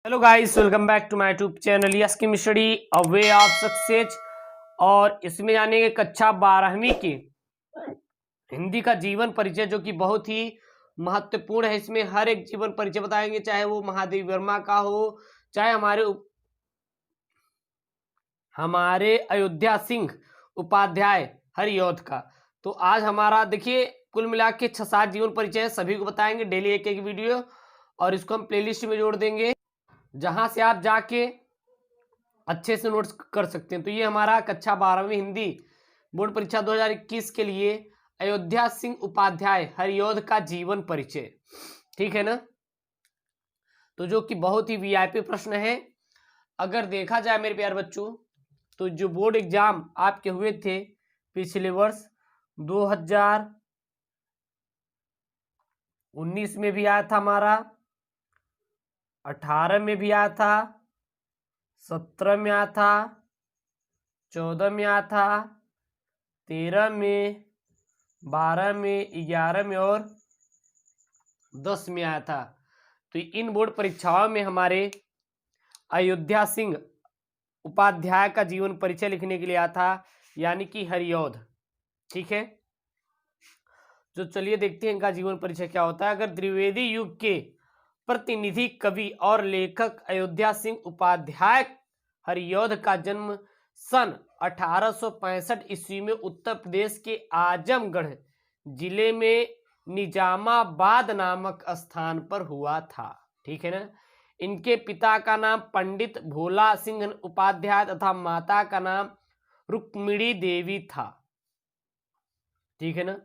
Hello guys, welcome back to my YouTube channel yes chemistry a way of success. और इसमें जानेंगे कक्षा 12वीं के हिंदी का जीवन परिचय, जो कि बहुत ही महत्वपूर्ण है। इसमें हर एक जीवन परिचय बताएंगे, चाहे वो महादेवी वर्मा का हो, चाहे हमारे अयोध्या सिंह उपाध्याय हरिऔध का। तो आज हमारा देखिए कुल मिला के 6-7 जीवन परिचय है, सभी को बताएंगे डेली एक एक वीडियो, और इसको हम प्लेलिस्ट में जोड़ देंगे जहां से आप जाके अच्छे से नोट्स कर सकते हैं। तो ये हमारा कक्षा 12वीं हिंदी बोर्ड परीक्षा 2021 के लिए अयोध्या सिंह उपाध्याय हरिऔध का जीवन परिचय, ठीक है ना। तो जो कि बहुत ही वीआईपी प्रश्न है। अगर देखा जाए मेरे प्यारे बच्चों, तो जो बोर्ड एग्जाम आपके हुए थे पिछले वर्ष 2019 में भी आया था हमारा, 18 में भी आया था, 17 में आया था, 14 में आया था, 13 में, 12 में, 11 में और 10 में आया था। तो इन बोर्ड परीक्षाओं में हमारे अयोध्या सिंह उपाध्याय का जीवन परिचय लिखने के लिए आया था, यानी कि हरिऔध, ठीक है। जो चलिए देखते हैं इनका जीवन परिचय क्या होता है। अगर द्विवेदी युग के प्रतिनिधि कवि और लेखक अयोध्या सिंह उपाध्याय हरिऔध का जन्म सन 1865 ईस्वी में उत्तर प्रदेश के आजमगढ़ जिले में निजामाबाद नामक स्थान पर हुआ था, ठीक है ना। इनके पिता का नाम पंडित भोला सिंह उपाध्याय तथा माता का नाम रुक्मिणी देवी था, ठीक है ना।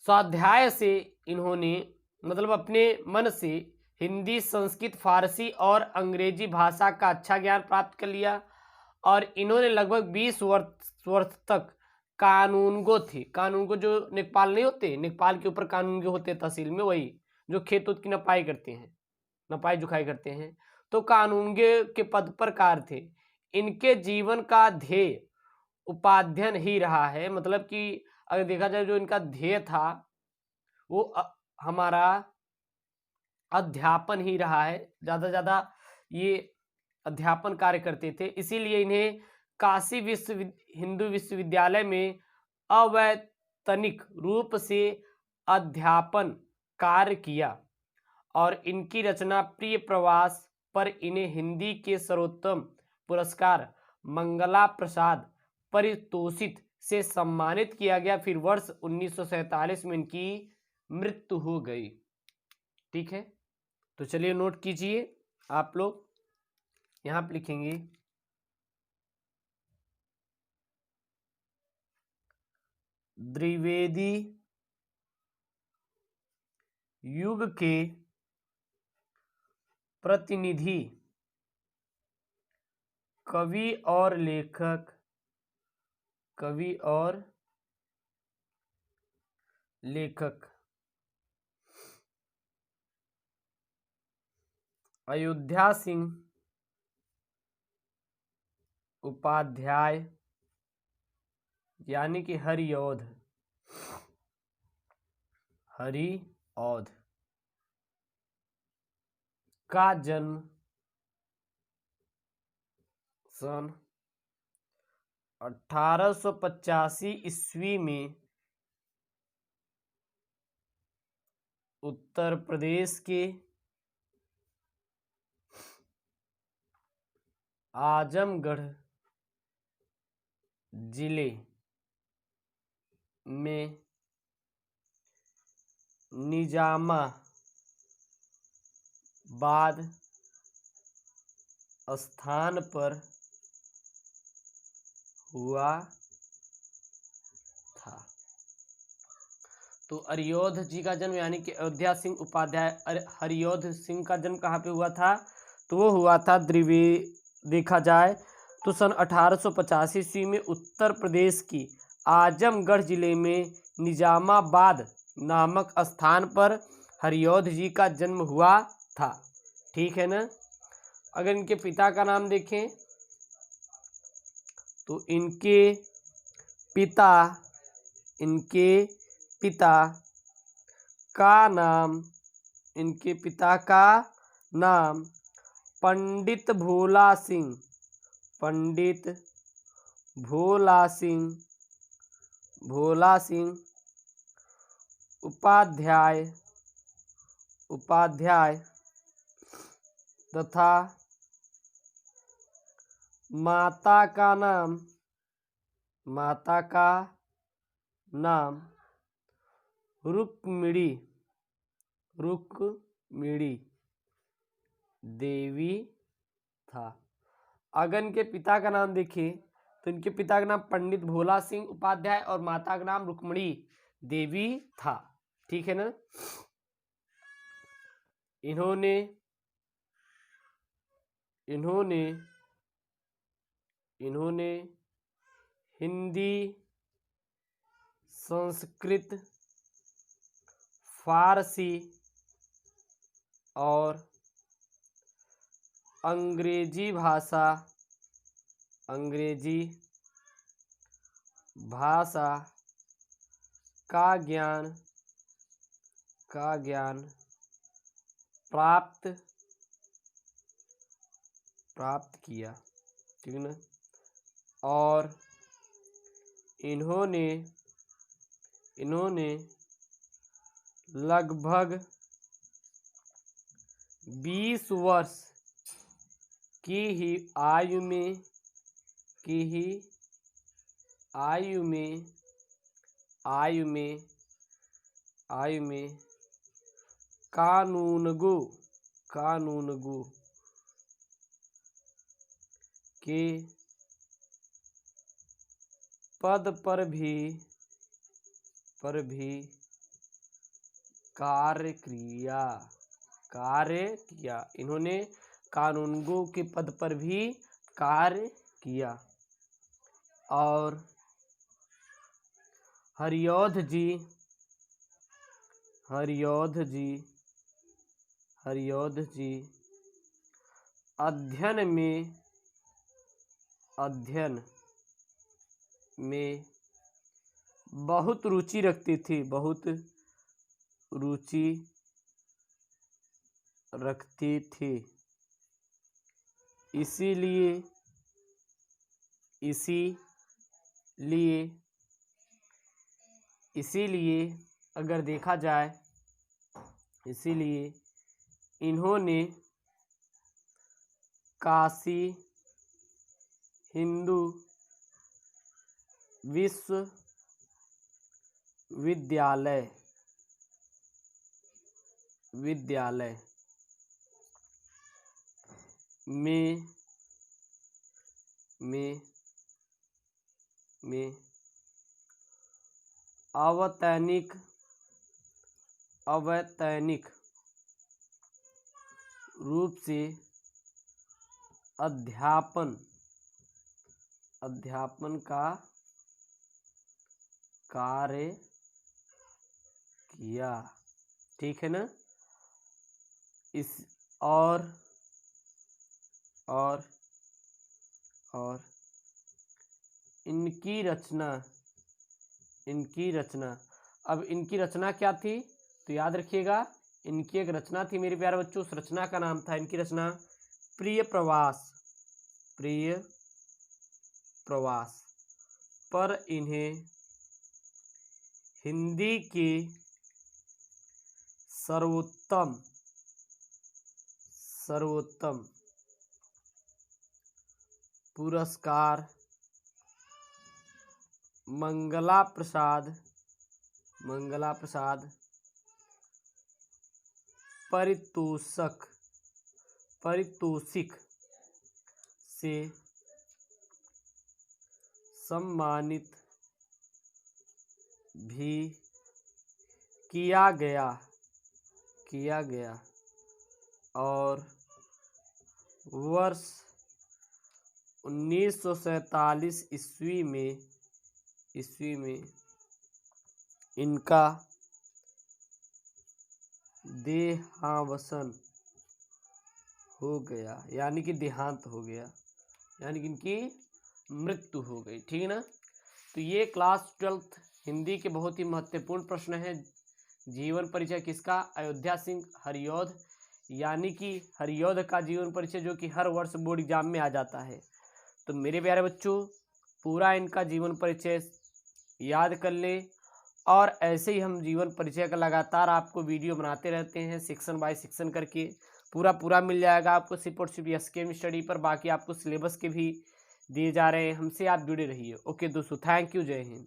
स्वाध्याय से इन्होंने मतलब अपने मन से हिंदी, संस्कृत, फारसी और अंग्रेजी भाषा का अच्छा ज्ञान प्राप्त कर लिया, और इन्होंने लगभग 20 वर्ष तक कानूनगो थे। कानूनगो जो नेपाल नहीं होते, नेपाल के ऊपर कानूनगो होते तहसील में, वही जो खेत उत की नपाई करते हैं, नपाई जुखाई करते हैं, तो कानूनगे के पद पर कार्य थे। इनके जीवन का ध्येय उपाध्ययन ही रहा है। मतलब कि अगर देखा जाए जो इनका ध्येय था वो हमारा अध्यापन ही रहा है। ज़्यादा से ज़्यादा ये अध्यापन कार्य करते थे, इसीलिए इन्हें काशी हिंदू विश्वविद्यालय में अवैतनिक रूप से अध्यापन कार्य किया, और इनकी रचना प्रिय प्रवास पर इन्हें हिंदी के सर्वोत्तम पुरस्कार मंगला प्रसाद पारितोषिक से सम्मानित किया गया। फिर वर्ष 1947 में इनकी मृत्यु हो गई, ठीक है। तो चलिए नोट कीजिए, आप लोग यहां पे लिखेंगे द्विवेदी युग के प्रतिनिधि कवि और लेखक अयोध्या सिंह उपाध्याय यानी कि हरिऔध का जन्म सन 1885 ईस्वी में उत्तर प्रदेश के आजमगढ़ जिले में निजामाबाद स्थान पर हुआ था। तो हरिऔध जी का जन्म यानी कि अयोध्या सिंह उपाध्याय हरिऔध सिंह का जन्म कहाँ पे हुआ था? तो वो हुआ था देखा जाए तो सन 1885 ईस्वी में उत्तर प्रदेश की आजमगढ़ जिले में निजामाबाद नामक स्थान पर हरिऔध जी का जन्म हुआ था, ठीक है ना। अगर इनके पिता का नाम देखें तो इनके पिता का नाम पंडित भोला सिंह, पंडित भोला सिंह, भोला सिंह उपाध्याय, उपाध्याय तथा माता का नाम, माता का नाम रुक्मिणी, रुक्मिणी देवी था। अगर इनके पिता का नाम देखें तो इनके पिता का नाम पंडित भोला सिंह उपाध्याय और माता का नाम रुक्मिणी देवी था। ठीक है ना। इन्होंने इन्होंने इन्होंने हिंदी, संस्कृत, फारसी और अंग्रेजी भाषा का ज्ञान प्राप्त किया। ठीक है ना। और इन्होंने लगभग 20 वर्ष की ही आयु में कानूनगो के पद पर भी कार्य किया। इन्होंने कानूनगो के पद पर भी कार्य किया। और हरिऔध जी अध्ययन में बहुत रुचि रखती थी, इसीलिए अगर देखा जाए, इसीलिए इन्होंने काशी हिंदू विश्वविद्यालय में अवैतनिक रूप से अध्यापन का कार्य किया। ठीक है ना। इस और इनकी रचना, अब इनकी रचना क्या थी तो याद रखिएगा, इनकी एक रचना थी मेरे प्यारे बच्चों। उस रचना का नाम था, इनकी रचना प्रिय प्रवास पर इन्हें हिंदी के सर्वोत्तम पुरस्कार मंगला प्रसाद पारितोषिक से सम्मानित भी किया गया और वर्ष 1947 ईस्वी में इनका देहावसान हो गया, यानी कि देहांत हो गया, यानी कि इनकी मृत्यु हो गई। ठीक है ना। तो ये क्लास 12th हिंदी के बहुत ही महत्वपूर्ण प्रश्न है। जीवन परिचय किसका? अयोध्या सिंह हरिऔध। यानी कि हरियोध का जीवन परिचय, जो कि हर वर्ष बोर्ड एग्जाम में आ जाता है। तो मेरे प्यारे बच्चों, पूरा इनका जीवन परिचय याद कर ले, और ऐसे ही हम जीवन परिचय का लगातार आपको वीडियो बनाते रहते हैं, सेक्शन बाय सेक्शन करके पूरा मिल जाएगा आपको सिर्फ और सिर्फ एसकेएम स्टडी पर। बाकी आपको सिलेबस के भी दिए जा रहे हैं, हमसे आप जुड़े रहिए। ओके दोस्तों, थैंक यू, जय हिंद।